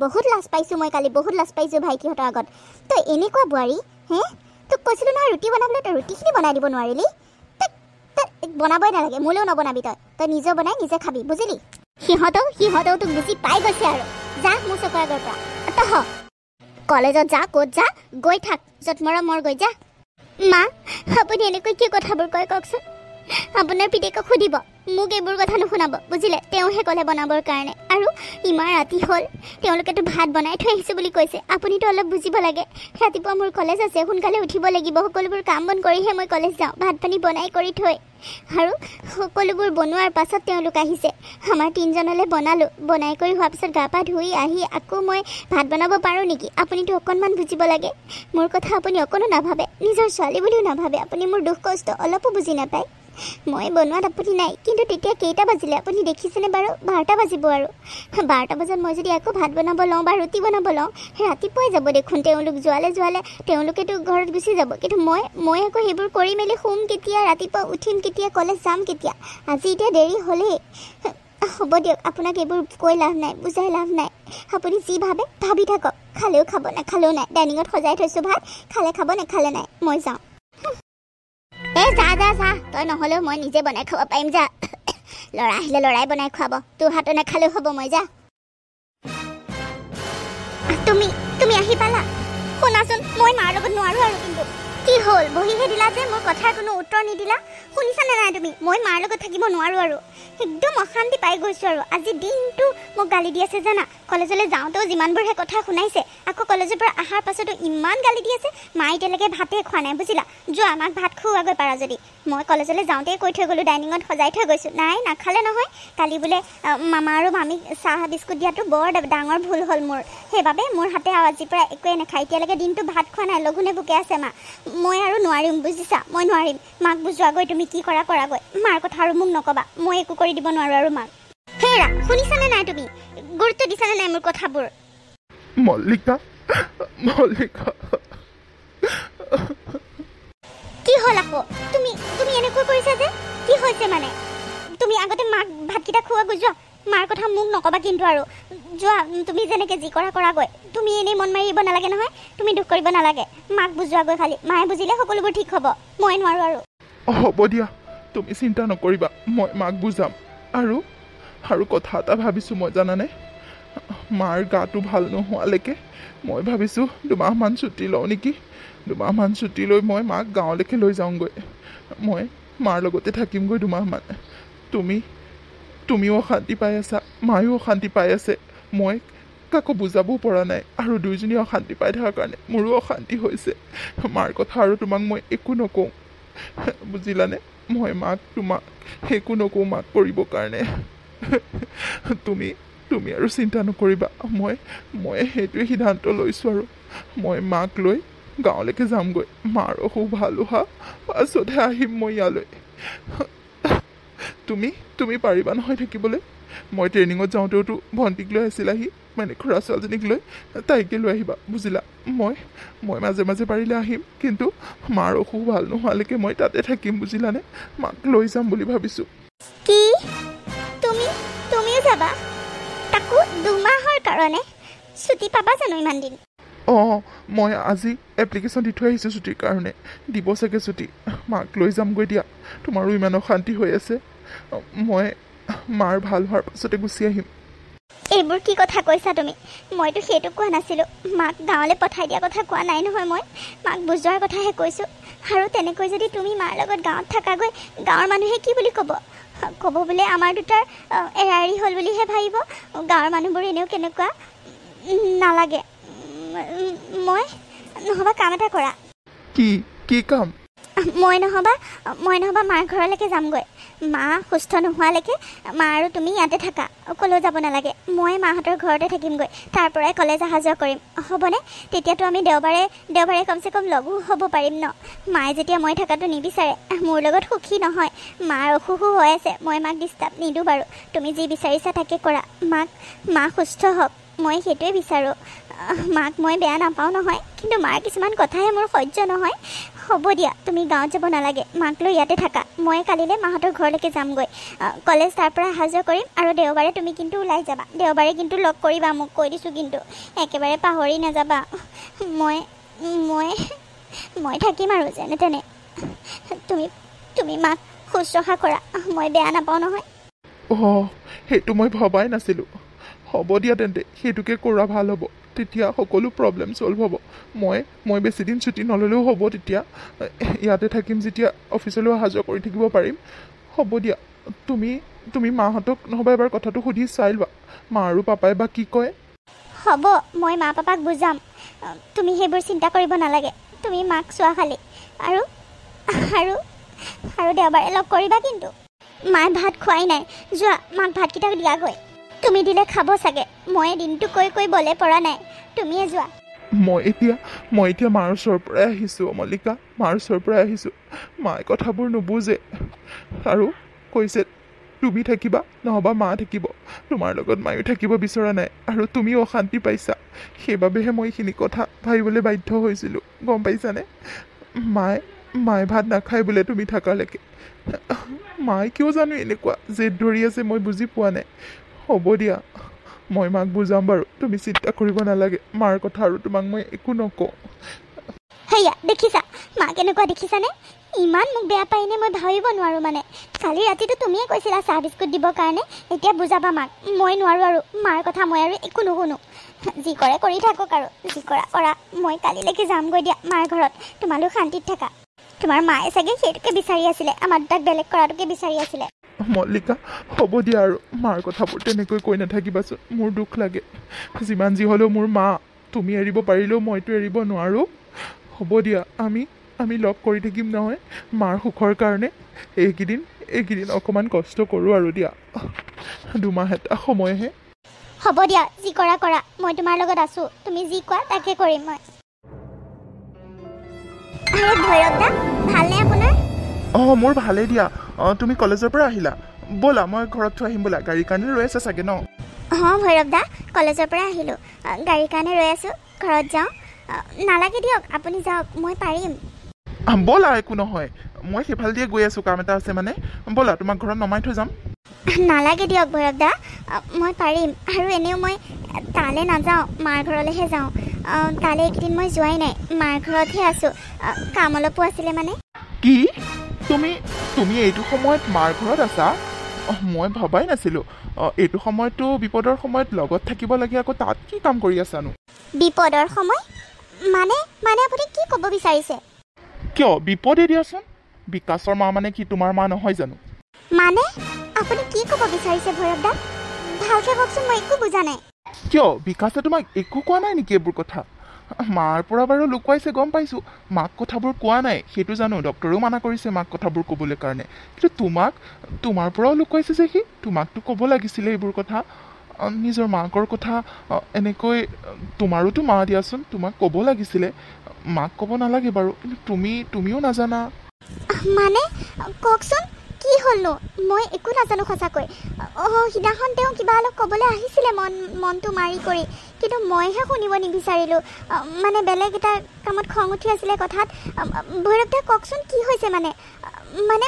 Speaker 2: বহুত লাজ পাইছোঁ মই কালি, বহুত লাজ পাইছোঁ ভাইটিহঁতৰ আগত। তই এনেকুৱা বোৱাৰী তোক কৈছিলোঁ নহয় ৰুটি বনাবলৈ, তই ৰুটিখিনি বনাই দিব নোৱাৰিলি। তই বনাবই নালাগে, মোলৈও নবনাবি। তই নিজে বনাই নিজে খাবি, বুজিলি? সিহঁতেও তোক বুজি পাই গৈছে আৰু। যা মোৰ চকুৰ আগৰ পৰা। তই কলেজত যা, ক'ত যা, গৈ থাক, য'ত মৰ গৈ যা। মা, আপুনি এনেকৈ কি কথাবোৰ কয় কওকচোন? আপোনাৰ পিতেকক সুধিব, মোক এইবোৰ কথা নুশুনাব, বুজিলে? তেওঁহে ক'লে বনাবৰ কাৰণে। আৰু ইমান ৰাতি হ'ল, তেওঁলোকেতো ভাত বনাই থৈ আহিছোঁ বুলি কৈছে। আপুনিতো অলপ বুজিব লাগে। ৰাতিপুৱা মোৰ কলেজ আছে, সোনকালে উঠিব লাগিব। সকলোবোৰ কাম বন কৰিহে মই কলেজ যাওঁ, ভাত পানী বনাই কৰি থৈ। আৰু সকলোবোৰ বনোৱাৰ পাছত তেওঁলোক আহিছে। আমাৰ 3জনলৈ বনালোঁ। বনাই কৰি হোৱাৰ পিছত গা পা ধুই আহি আকৌ মই ভাত বনাব পাৰোঁ নেকি? আপুনিতো অকণমান বুজিব লাগে। মোৰ কথা আপুনি অকণো নাভাবে, নিজৰ ছোৱালী বুলিও নাভাবে। আপুনি মোৰ দুখ কষ্ট অলপো বুজি নাপায়। মই বনোৱাত আপত্তি নাই, কিন্তু তেতিয়া কেইটা বাজিলে আপুনি দেখিছেনে বাৰু? 12টা বাজিব। আৰু 12টা বজাত মই যদি আকৌ ভাত বনাব লওঁ বা ৰুটি বনাব লওঁ, ৰাতিপুৱাই যাব দেখোন। তেওঁলোক যোৱালে তেওঁলোকেতো ঘৰত গুচি যাব। কিন্তু মই আকৌ সেইবোৰ কৰি মেলি শুম কেতিয়া, ৰাতিপুৱা উঠিম কেতিয়া, কলেজ যাম কেতিয়া? আজি এতিয়া দেৰি হ'লেই। হ'ব দিয়ক, আপোনাক এইবোৰ কৈ লাভ নাই, বুজাই লাভ নাই। আপুনি যি ভাবি থাকক। খালেও খাব, নাখালেও নাই। ডাইনিঙত সজাই থৈছোঁ ভাত, খালে খাব, নাখালে নাই। মই যাওঁ। যা, তই নহ'লেও মই নিজে বনাই খাব পাৰিম, যা। ল'ৰা আহিলে ল'ৰাই বনাই খুৱাব, তোৰ হাতো নাখালেও হ'ব, মই যা। তুমি আহি পালা? শুনাচোন, মই মাৰ লগত নোৱাৰোঁ আৰু। কিন্তু কি হ'ল? বহিহে দিলা যে, মোৰ কথাৰ কোনো উত্তৰ নিদিলা। শুনিছানে নাই তুমি? মই মাৰ লগত থাকিব নোৱাৰোঁ আৰু। একদম অশান্তি পাই গৈছোঁ আৰু। আজি দিনটো মোক গালি দি আছে জানা। কলেজলৈ যাওঁতেও যিমানবোৰহে কথা শুনাইছে, আকৌ কলেজৰ পৰা অহাৰ পাছতো ইমান গালি দি আছে। মায়ে এতিয়ালৈকে ভাতেই খোৱা নাই, বুজিলা? যোৱা, মাক ভাত খুওৱাগৈ পাৰা যদি। মই কলেজলৈ যাওঁতেই কৈ থৈ গ'লোঁ, ডাইনিঙত সজাই থৈ গৈছোঁ। নাই, নাখালে নহয়। কালি বোলে মামা আৰু মামীক চাহ বিস্কুট দিয়াটো বৰ ডাঙৰ ভুল হ'ল মোৰ। সেইবাবে মোৰ হাতে আজিৰ পৰা একোৱে নাখায়। এতিয়ালৈকে দিনটো ভাত খোৱা নাই, লঘোণে ভোকে আছে মা। মই আৰু নোৱাৰিম, বুজিছা? মই নোৱাৰিম। মাক বুজোৱাগৈ, তুমি কি কৰাগৈ। মাৰ কথা আৰু মোক নক'বা, মই একো কৰি দিব নোৱাৰোঁ আৰু মাক। হেৰা, শুনিছানে নাই? তুমি গুৰুত্ব দিছানে নাই মোৰ কথাবোৰ?
Speaker 3: মল্লিকা, মল্লিকা,
Speaker 2: কি হ'ল আকৌ? তুমি এনেকৈ কৰিছা যে? কি হৈছে মানে? তুমি আগতে মাক ভাতকেইটা খোৱা যোৱা। মাৰ কথা মোক নক'বা কিন্তু আৰু। যোৱা, তুমি যেনেকৈ যি কৰাগৈ। তুমি এনেই মন মাৰিব নালাগে নহয়, তুমি দুখ কৰিব নালাগে। মাক বুজোৱাগৈ খালি। মায়ে বুজিলে সকলোবোৰ ঠিক হ'ব। মই নোৱাৰোঁ আৰু।
Speaker 3: হ'ব দিয়া, তুমি চিন্তা নকৰিবা, মই মাক বুজাম। আৰু কথা এটা ভাবিছোঁ মই, জানানে? মাৰ গাটো ভাল নোহোৱালৈকে মই ভাবিছোঁ 2 মাহমান ছুটি লওঁ নেকি। 2 মাহমান ছুটি লৈ মই মাক গাঁৱলৈকে লৈ যাওঁগৈ। মই মাৰ লগতে থাকিমগৈ 2 মাহমান। তুমিও অশান্তি পাই আছা, মায়ো অশান্তি পাই আছে। মই কাকো বুজাবও পৰা নাই, আৰু দুয়োজনী অশান্তি পাই থকাৰ কাৰণে মোৰো অশান্তি হৈছে। মাৰ কথা আৰু তোমাক মই একো নকওঁ, বুজিলানে? মই তোমাক একো নকওঁ মাক কৰিবৰ কাৰণে। তুমি আৰু চিন্তা নকৰিবা। মই সেইটোৱে সিদ্ধান্ত লৈছোঁ, আৰু মই মাক লৈ গাঁৱলৈকে যামগৈ। মাৰ অসুখ ভাল হোৱা পাছতহে আহিম মই ইয়ালৈ। তুমি পাৰিবা নহয় থাকিবলৈ? মই ট্ৰেইনিঙত যাওঁতেওতো ভণ্টিক লৈ আছিলাহি, মানে খুৰা ছোৱালীজনীক লৈ। তাইকে লৈ আহিবা, বুজিলা? মই মাজে মাজে পাৰিলে আহিম, কিন্তু মাৰ অসুখ ভাল নোহোৱালৈকে মই তাতে থাকিম, বুজিলানে? মাক লৈ যাম বুলি ভাবিছোঁ।
Speaker 2: কি? তুমিও যাবা? তাকো 2 মাহৰ কাৰণে? ছুটি পাবা জানো ইমান দিন?
Speaker 3: মই আজি এপ্লিকেশ্যন দি থৈ আহিছোঁ ছুটিৰ কাৰণে। দিব চাগে ছুটি। মাক লৈ যামগৈ দিয়া। তোমাৰো ইমান অশান্তি হৈ আছে। মই মাৰ ভাল হোৱাৰ পাছতে গুচি আহিম।
Speaker 2: এইবোৰ কি কথা কৈছা তুমি? মইতো সেইটো কোৱা নাছিলোঁ। মাক গাঁৱলৈ পঠাই দিয়া কথা কোৱা নাই নহয়। মই মাক বুজোৱাৰ কথাহে কৈছোঁ। আৰু তেনেকৈ যদি তুমি মাৰ লগত গাঁৱত থাকাগৈ, গাঁৱৰ মানুহে কি বুলি ক'ব বোলে আমাৰ দুটাৰ এৰাৰি হ'ল বুলিহে ভাবিব। গাঁৱৰ মানুহবোৰ এনেও কেনেকুৱা। নালাগে। মই নহ'বা কাম এটা কৰা।
Speaker 3: কি কাম?
Speaker 2: মই নহ'বা মাৰ ঘৰলৈকে যামগৈ। মা সুস্থ নোহোৱালৈকে মা আৰু তুমি ইয়াতে থাকা, ক'লেও যাব নালাগে। মই মাহঁতৰ ঘৰতে থাকিমগৈ। তাৰ পৰাই কলেজ অহা যোৱা কৰিম, হ'বনে? তেতিয়াতো আমি দেওবাৰে কমচে কম লগো হ'ব পাৰিম ন? মায়ে যেতিয়া মই থকাটো নিবিচাৰে, মোৰ লগত সুখী নহয়। মাৰ অসুখো হৈ আছে, মই মাক ডিষ্টাৰ্ব নিদিওঁ বাৰু। তুমি যি বিচাৰিছা তাকে কৰা। মা সুস্থ হওক, মই সেইটোৱে বিচাৰোঁ। মাক মই বেয়া নাপাওঁ নহয়, কিন্তু মাৰ কিছুমান কথাহে মোৰ সহ্য নহয়। হ'ব দিয়া, তুমি গাঁৱত যাব নালাগে। মাক লৈ ইয়াতে থাকা। মই কালিলৈ মাহঁতৰ ঘৰলৈকে যামগৈ। কলেজ তাৰ পৰা অহা যোৱা কৰিম। আৰু দেওবাৰে তুমি কিন্তু ওলাই যাবা। দেওবাৰে কিন্তু লগ কৰিবা, মোক কৈ দিছোঁ কিন্তু। একেবাৰে পাহৰি নাযাবা। মই থাকিম আৰু যেনে তেনে। তুমি মাক শুশ্ৰূষা কৰা, মই বেয়া নাপাওঁ নহয়।
Speaker 3: সেইটো মই ভবাই নাছিলোঁ। হ'ব দিয়া তেন্তে, সেইটোকে কৰা ভাল হ'ব। তেতিয়া সকলো প্ৰব্লেম ছল্ভ হ'ব। মই বেছিদিন ছুটি নল'লেও হ'ব। তেতিয়া ইয়াতে থাকিম, যেতিয়া অফিচলৈ অহা যোৱা কৰি থাকিব পাৰিম। হ'ব দিয়া, তুমি মাহঁতক নহ'বা এবাৰ কথাটো সুধি চাই লোৱা, মা আৰু পাপাই বা কি কয়।
Speaker 2: হ'ব, মই মা পাপাক বুজাম। তুমি সেইবোৰ চিন্তা কৰিব নালাগে। তুমি মাক চোৱা খালি। আৰু দেওবাৰে লগ কৰিবা কিন্তু। মায়ে ভাত খোৱাই নাই। যোৱা, মাক ভাতকেইটা দিয়াগৈ। তুমি দিলে খাব চাগে। মই দিনটো কৈ বলে পৰা নাই। তুমিয়ে যোৱা।
Speaker 3: মই এতিয়া মাৰ ওচৰৰ পৰাই আহিছোঁ, মল্লিকা। মাৰ ওচৰৰ পৰাই আহিছোঁ। মায়ে কথাবোৰ নুবুজে আৰু কৈছে তুমি থাকিবা, নহ'বা মা থাকিব। তোমাৰ লগত মায়ো থাকিব বিচৰা নাই, আৰু তুমিও অশান্তি পাইছা। সেইবাবেহে মই এইখিনি কথা ভাবিবলৈ বাধ্য হৈছিলোঁ, গম পাইছানে? মায়ে ভাত নাখায় বোলে তুমি থাকালৈকে। মায়ে কিয় জানো এনেকুৱা জেদ ধৰি আছে, মই বুজি পোৱা নাই। হ'ব দিয়া, মই মাক বুজাম বাৰু। তুমি চিন্তা কৰিব নালাগে। মাৰ কথা আৰু তোমাক মই একো নকওঁ।
Speaker 2: সেয়া দেখিছা, মা কেনেকুৱা দেখিছানে? ইমান মোক বেয়া পায়নে মই ভাবিব নোৱাৰোঁ মানে। কালি ৰাতিটো তুমিয়ে কৈছিলা চাহ বিস্কুট দিবৰ কাৰণে। এতিয়া বুজাবা মাক। মই নোৱাৰোঁ আৰু মাৰ কথা মই আৰু একো নুশুনো। যি কৰে কৰি থাকক আৰু, যি কৰা। মই কালিলৈকে যামগৈ দিয়া মাৰ ঘৰত। তোমালোক শান্তিত থাকা। তোমাৰ মায়ে চাগে সেইটোকে বিচাৰি আছিলে, আমাৰ দুটাক বেলেগ কৰাটোকে বিচাৰি আছিলে।
Speaker 3: মল্লিকা, হ'ব দিয়া আৰু। মাৰ কথাবোৰ তেনেকৈ কৈ নাথাকিবাচোন, মোৰ দুখ লাগে। যিমান যি হ'লেও মোৰ মা। তুমি এৰিব পাৰিলেও মইতো এৰিব নোৱাৰোঁ। হ'ব দিয়া, আমি লগ কৰি থাকিম নহয় মাৰ সুখৰ কাৰণে। এইকেইদিন অকণমান কষ্ট কৰোঁ আৰু দিয়া, 2 মাহ এটা সময়হে।
Speaker 2: হ'ব দিয়া, যি কৰা কৰা, মই তোমাৰ লগত আছোঁ। তুমি যি কোৱা তাকে কৰিম মই। আৰে ভৈৰৱ দা, ভালনে আপোনাৰ?
Speaker 3: মোৰ ভালেই দিয়া। তুমি কলেজৰ পৰা আহিলা? ব'লা মই ঘৰত থৈ আহিম ব'লা, গাড়ীৰ কাৰণে ৰৈ আছে চাগে ন?
Speaker 2: ভৈৰৱ দা, কলেজৰ পৰা আহিলোঁ, গাড়ীৰ কাৰণে ৰৈ আছোঁ, ঘৰত যাওঁ। নালাগে দিয়ক, আপুনি যাওক, মই পাৰিম।
Speaker 3: ব'লা, একো নহয়, মই সেইফালে দিয়ে গৈ আছোঁ, কাম এটা আছে মানে। ব'লা তোমাক ঘৰত নমাই থৈ যাম।
Speaker 2: নালাগে দিয়ক ভৈৰৱ দা, মই পাৰিম। আৰু এনেও মই তালৈ নাযাওঁ, মাৰ ঘৰলৈহে যাওঁ। তালৈ এইকেইদিন মই যোৱাই নাই, মাৰ ঘৰতহে আছোঁ। কাম অলপো আছিলে মানে।
Speaker 3: কি? তুমি এইটো সময়ত মাৰ ঘৰত আছা? মই ভবাই নাছিলোঁ। এইটো সময়ততো বিপদৰ সময়ত লগত থাকিব লাগে, আকৌ তাত কি কাম কৰি আছানো?
Speaker 2: বিপদৰ সময় মানে আপুনি কি ক'ব বিচাৰিছে?
Speaker 3: কিয় বিপদে দিয়াচোন, বিকাশৰ মা মানে কি তোমাৰ মা নহয় জানো?
Speaker 2: মানে আপুনি কি ক'ব বিচাৰিছে ভৈৰৱ দা? ভালকৈ কওকচোন, মই একো বুজা নাই।
Speaker 3: কিয় বিকাশে তোমাক একো কোৱা নাই নেকি এইবোৰ কথা? মাৰ পৰা বাৰু লুকুৱাইছে গম পাইছোঁ, মাক কথাবোৰ কোৱা নাই সেইটো জানো, ডক্টৰেও মানা কৰিছে মাক কথাবোৰ ক'বলৈ কাৰণে। কিন্তু তোমাৰ পৰাও লুকুৱাইছে যে, তোমাকতো ক'ব লাগিছিলে এইবোৰ কথা, নিজৰ মাকৰ কথা। এনেকৈ তোমাৰোতো মা দিয়াচোন, তোমাক ক'ব লাগিছিলে, মাক ক'ব নালাগে বাৰু, কিন্তু তুমিও নাজানা।
Speaker 2: মানে কওকচোন কি হ'লনো? মই একো নাজানো সঁচাকৈ। সিদিনাখন তেওঁ কিবা অলপ ক'বলৈ আহিছিলে মনটো মাৰি কৰি, কিন্তু মইহে শুনিব নিবিচাৰিলোঁ। মানে বেলেগ এটা কামত খং উঠি আছিলে কথাত। ভৈৰৱ দা কওকচোন কি হৈছে মানে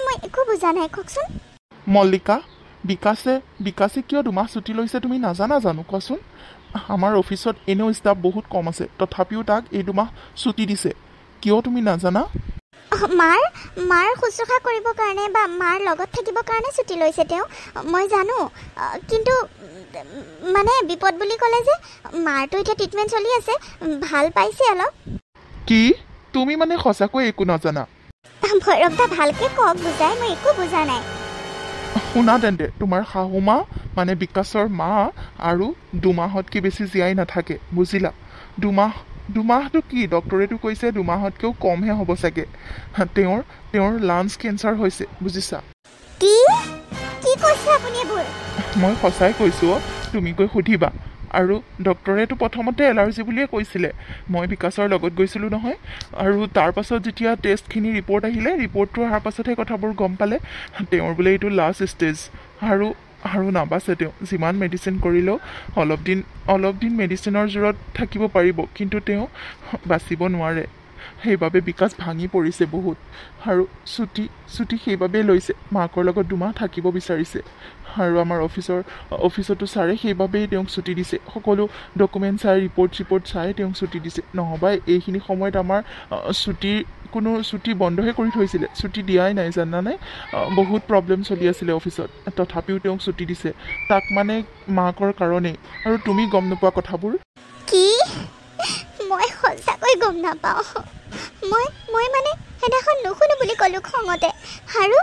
Speaker 2: মই একো বুজা নাই, কওকচোন।
Speaker 3: মল্লিকা, বিকাশে কিয় 2 মাহ ছুটি লৈছে তুমি নাজানা জানো? কোৱাচোন। আমাৰ অফিচত এনেও ষ্টাফ বহুত কম আছে, তথাপিও তাক এই 2 মাহ ছুটি দিছে, কিয় তুমি নাজানা?
Speaker 2: মাৰ শুশ্ৰূষা কৰিবৰ কাৰণে বা মাৰ লগত থাকিবৰ কাৰণে ছুটি লৈছে তেওঁ, মই জানো। কিন্তু মানে বিপদ বুলি ক'লে যে, মাৰতো এতিয়া ট্ৰিটমেণ্ট চলি আছে, ভাল পাইছে অলপ।
Speaker 3: কি? তুমি মানে সঁচাকৈ একো নাজানা?
Speaker 2: ভৈৰৱ দা ভালকৈ কওক বুজাই, মই একো বুজা নাই।
Speaker 3: শুনা তেন্তে, তোমাৰ শাহু মা মানে বিকাশৰ মা আৰু 2 মাহতকৈ বেছি জীয়াই নাথাকে, বুজিলা? 2 মাহটো কি, ডক্টৰেতো কৈছে 2 মাহতকৈও কমহে হ'ব চাগে। তেওঁৰ লাঞ্চ কেঞ্চাৰ হৈছে, বুজিছা?
Speaker 2: কি কৈছে আপুনি এইবোৰ?
Speaker 3: মই সঁচাই কৈছোঁ, তুমি গৈ সুধিবা। আৰু ডক্টৰেতো প্ৰথমতে এলাৰ্জি বুলিয়ে কৈছিলে। মই বিকাশৰ লগত গৈছিলোঁ নহয়, আৰু তাৰ পাছত যেতিয়া টেষ্টখিনি ৰিপৰ্ট আহিলে, ৰিপৰ্টটো অহাৰ পাছতহে কথাবোৰ গম পালে তেওঁৰ বোলে এইটো লাষ্ট ষ্টেজ, আৰু নাবাচে তেওঁ। যিমান মেডিচিন কৰিলেও অলপ দিন মেডিচিনৰ জোৰত থাকিব পাৰিব, কিন্তু তেওঁ বাচিব নোৱাৰে। সেইবাবে বিকাশ ভাঙি পৰিছে বহুত, আৰু ছুটি সেইবাবেই লৈছে, মাকৰ লগত 2 মাহ থাকিব বিচাৰিছে। আৰু আমাৰ অফিচতো ছাৰে সেইবাবেই তেওঁক ছুটি দিছে, সকলো ডকুমেণ্ট চাই ৰিপৰ্ট চাই তেওঁক ছুটি দিছে। নহ'বা এইখিনি সময়ত আমাৰ ছুটি বন্ধহে কৰি থৈছিলে, ছুটি দিয়াই নাই জানানে। বহুত প্ৰব্লেম চলি আছিলে অফিচত, তথাপিও তেওঁক ছুটি দিছে, তাক মানে মাকৰ কাৰণেই। আৰু তুমি গম নোপোৱা কথাবোৰ?
Speaker 2: কি? মই সঁচাকৈ গম নাপাওঁ। মই মানে সেইদিনাখন নুশুনো বুলি ক'লোঁ খঙতে, আৰু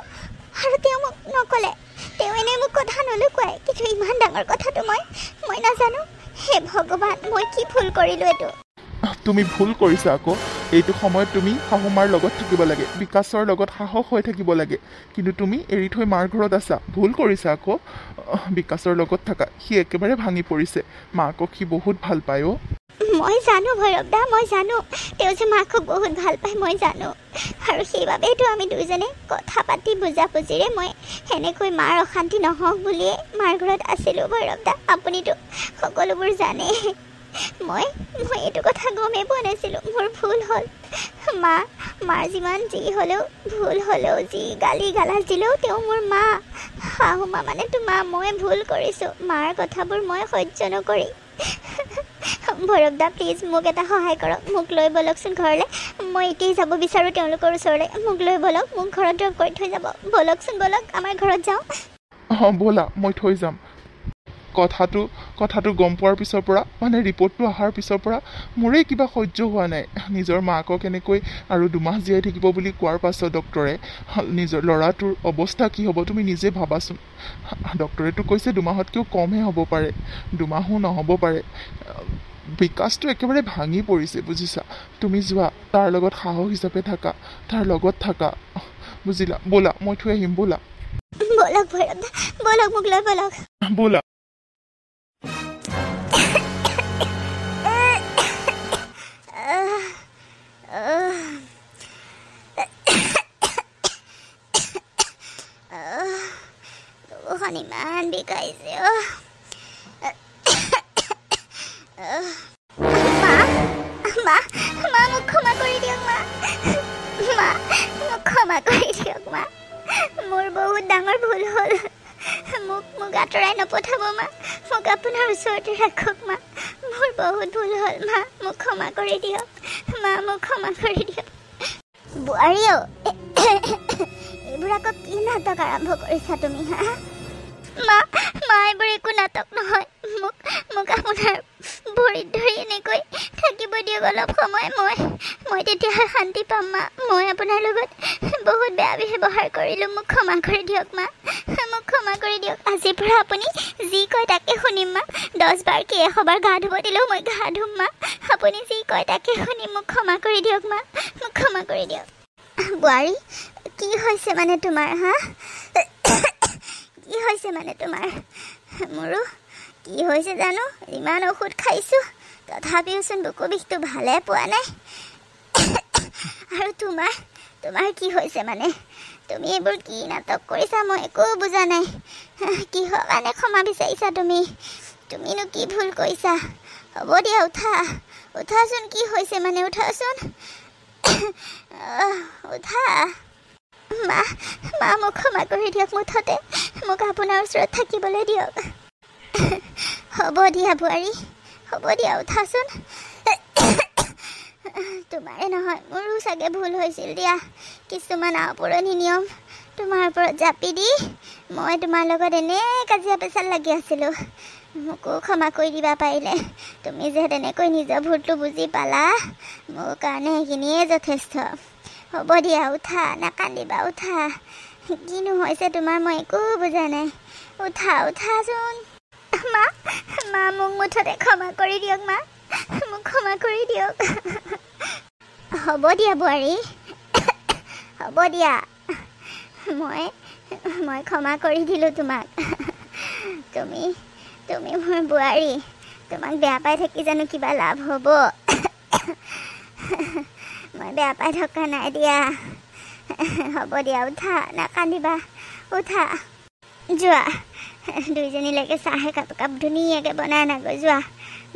Speaker 2: তেওঁ মোক নক'লে। তেওঁ এনেই মোক কথা নলুকুৱাই, কিন্তু ইমান ডাঙৰ কথাটো মই নাজানো। হে ভগৱান, মই কি ভুল কৰিলোঁ এইটো?
Speaker 3: তুমি ভুল কৰিছা আকৌ। এইটো সময়ত তুমি শাহুমাৰ লগত থাকিব লাগে, বিকাশৰ লগত সাহস হৈ থাকিব লাগে, কিন্তু তুমি এৰি থৈ মাৰ ঘৰত আছা, ভুল কৰিছা আকৌ। বিকাশৰ লগত থাকা, সি একেবাৰে ভাঙি পৰিছে, মাকক সি বহুত ভাল পায়।
Speaker 2: মই জানো ভৈৰৱ দা, মই জানো তেওঁ যে মাকক বহুত ভাল পায়, মই জানো। আৰু সেইবাবেইতো আমি দুয়োজনে কথা পাতি বুজাবুজিৰে মই সেনেকৈ মাৰ অশান্তি নহওক বুলিয়ে মাৰ ঘৰত আছিলোঁ। ভৈৰৱ দা আপুনিতো সকলোবোৰ জানে। মই এইটো কথা গমেই পোৱা নাছিলোঁ, মোৰ ভুল হ'ল। মাৰ যিমান যি হ'লেও ভুল হ'লেও, যি গালি গালাজ দিলেও তেওঁ মোৰ মা, শাহু মা মানে তোমাৰ। মই ভুল কৰিছোঁ, মাৰ কথাবোৰ মই সহ্য নকৰি। ভৈৰৱ দা প্লিজ মোক এটা সহায় কৰক, মোক লৈ ব'লকচোন ঘৰলৈ। মই এতিয়াই যাব বিচাৰোঁ তেওঁলোকৰ ওচৰলৈ, মোক লৈ ব'লক, মোক ঘৰত ড্ৰপ কৰি থৈ যাব। ব'লকচোন, ব'লক, আমাৰ ঘৰত যাওঁ।
Speaker 3: ব'লা, মই থৈ যাম। কথাটো গম পোৱাৰ পিছৰ পৰা, মানে ৰিপৰ্টটো অহাৰ পিছৰ পৰা মোৰেই কিবা সহ্য হোৱা নাই। নিজৰ মাকক এনেকৈ আৰু 2 মাহ জীয়াই থাকিব বুলি কোৱাৰ পাছত ডক্টৰে, নিজৰ ল'ৰাটোৰ অৱস্থা কি হ'ব তুমি নিজে ভাবাচোন। ডক্টৰেতো কৈছে 2 মাহতকৈও কমহে হ'ব পাৰে, 2 মাহো নহ'ব পাৰে।
Speaker 1: বিকাশটো একেবাৰে ভাঙি পৰিছে বুজিছা তুমি যোৱা তাৰ লগত সাহস হিচাপে থাকা তাৰ লগত থাকা বুজিলা ব'লা মই থৈ আহিম ব'লা
Speaker 2: বলক ভৈৰৱ দা বলক মোক লৈ বলক
Speaker 1: ব'লা
Speaker 2: বুকুখন ইমান বিষাইছে মা মা মোক ক্ষমা কৰি দিয়ক মা মা মোক ক্ষমা কৰি দিয়ক মা মোৰ বহুত ডাঙৰ ভুল হ'ল মোক আঁতৰাই নপঠাব মা মোক আপোনাৰ ওচৰতে ৰাখক মা মোৰ বহুত ভুল হ'ল মা মোক ক্ষমা কৰি দিয়ক মা মোক ক্ষমা কৰি দিয়ক বোৱাৰীও এইবোৰ আকৌ কি নাটক আৰম্ভ কৰিছা তুমি হা মা এইবোৰ একো নাটক নহয় মোক আপোনাৰ ভৰিত ধৰি এনেকৈ থাকিব দিয়ক অলপ সময় মই তেতিয়াহে শান্তি পাম মা মই আপোনাৰ লগত বহুত বেয়া ব্যৱহাৰ কৰিলোঁ মোক ক্ষমা কৰি দিয়ক মা মোক ক্ষমা কৰি দিয়ক আজিৰ পৰা আপুনি যি কয় তাকে শুনিম মা 10 বাৰ কি 100 বাৰ গা ধুব দিলেও মই গা ধুম মা আপুনি যি কয় তাকে শুনিম মোক ক্ষমা কৰি দিয়ক মা মোক ক্ষমা কৰি দিয়ক বোৱাৰী কি হৈছে মানে তোমাৰ হা কি হৈছে মানে তোমাৰ মোৰো কি হৈছে জানো ইমান ঔষধ খাইছোঁ তথাপিওচোন বুকু বিষটো ভালে পোৱা নাই আৰু তোমাৰ কি হৈছে মানে তুমি এইবোৰ কি নাটক কৰিছা মই একো বুজা নাই কিহৰ কাৰণে ক্ষমা বিচাৰিছা তুমিনো কি ভুল কৰিছা হ'ব দিয়া উঠাচোন কি হৈছে মানে উঠাচোন উঠা মা মোক ক্ষমা কৰি দিয়ক মুঠতে মোক আপোনাৰ ওচৰত থাকিবলৈ দিয়ক হ'ব দিয়া বোৱাৰী হ'ব দিয়া উঠাচোন তোমাৰে নহয় মোৰো চাগে ভুল হৈছিল দিয়া কিছুমান আপুৰণি নিয়ম তোমাৰ ওপৰত জাপি দি মই তোমাৰ লগত এনে কাজিয়া পেচাল লাগি আছিলোঁ মোকো ক্ষমা কৰি দিবা পাৰিলে তুমি যে তেনেকৈ নিজৰ ভুলটো বুজি পালা মোৰ কাৰণে সেইখিনিয়ে যথেষ্ট হ'ব দিয়া উঠা নাকান্দিবা উঠা কিনো হৈছে তোমাৰ মই একো বুজা নাই উঠাচোন মা মোক মুঠতে ক্ষমা কৰি দিয়ক মা মোক ক্ষমা কৰি দিয়ক হ'ব দিয়া বোৱাৰী হ'ব দিয়া মই ক্ষমা কৰি দিলোঁ তোমাক তুমি মোৰ বোৱাৰী তোমাক বেয়া পাই থাকি জানো কিবা লাভ হ'ব মই বেয়া পাই থকা নাই দিয়া হ'ব দিয়া উঠা নাকান্দিবা উঠা যোৱা দুইজনীলৈকে চাহে কাপ ধুনীয়াকৈ বনাই আনাগৈ যোৱা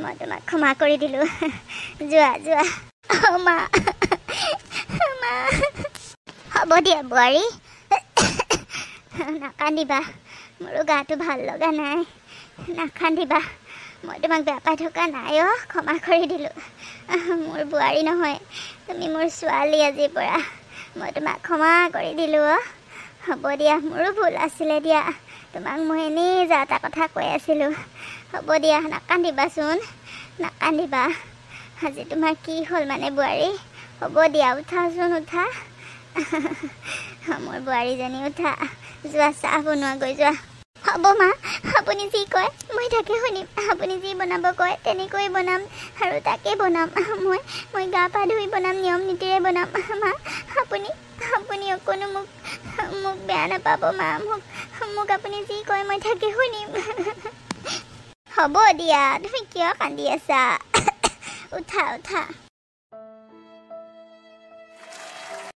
Speaker 2: মই তোমাক ক্ষমা কৰি দিলোঁ যোৱা মা হ'ব দিয়া বোৱাৰী নাকান্দিবা মোৰো গাটো ভাল লগা নাই নাকান্দিবা মই তোমাক বেয়া পাই থকা নাই ক্ষমা কৰি দিলোঁ মোৰ বোৱাৰী নহয় তুমি মোৰ ছোৱালী আজিৰ পৰা মই তোমাক ক্ষমা কৰি দিলোঁ হ'ব দিয়া মোৰো ভুল আছিলে দিয়া তোমাক মই এনেই যা এটা কথা কৈ আছিলোঁ হ'ব দিয়া নাকান্দিবাচোন নাকান্দিবা আজি তোমাৰ কি হ'ল মানে বোৱাৰী হ'ব দিয়া উঠাচোন উঠা মোৰ বোৱাৰীজনী উঠা যোৱা চাহ বনোৱাগৈ যোৱা হ'ব মা আপুনি যি কয় মই তাকে শুনিম আপুনি যি বনাব কয় তেনেকৈ বনাম আৰু তাকে বনাম মই গা পা ধুই বনাম নিয়ম নীতিৰে বনাম মা আপুনি অকণো মোক বেয়া নাপাব মা মোক আপুনি যি কয় মই তাকে শুনিম হ'ব দিয়া তুমি কিয় কান্দি আছা উঠা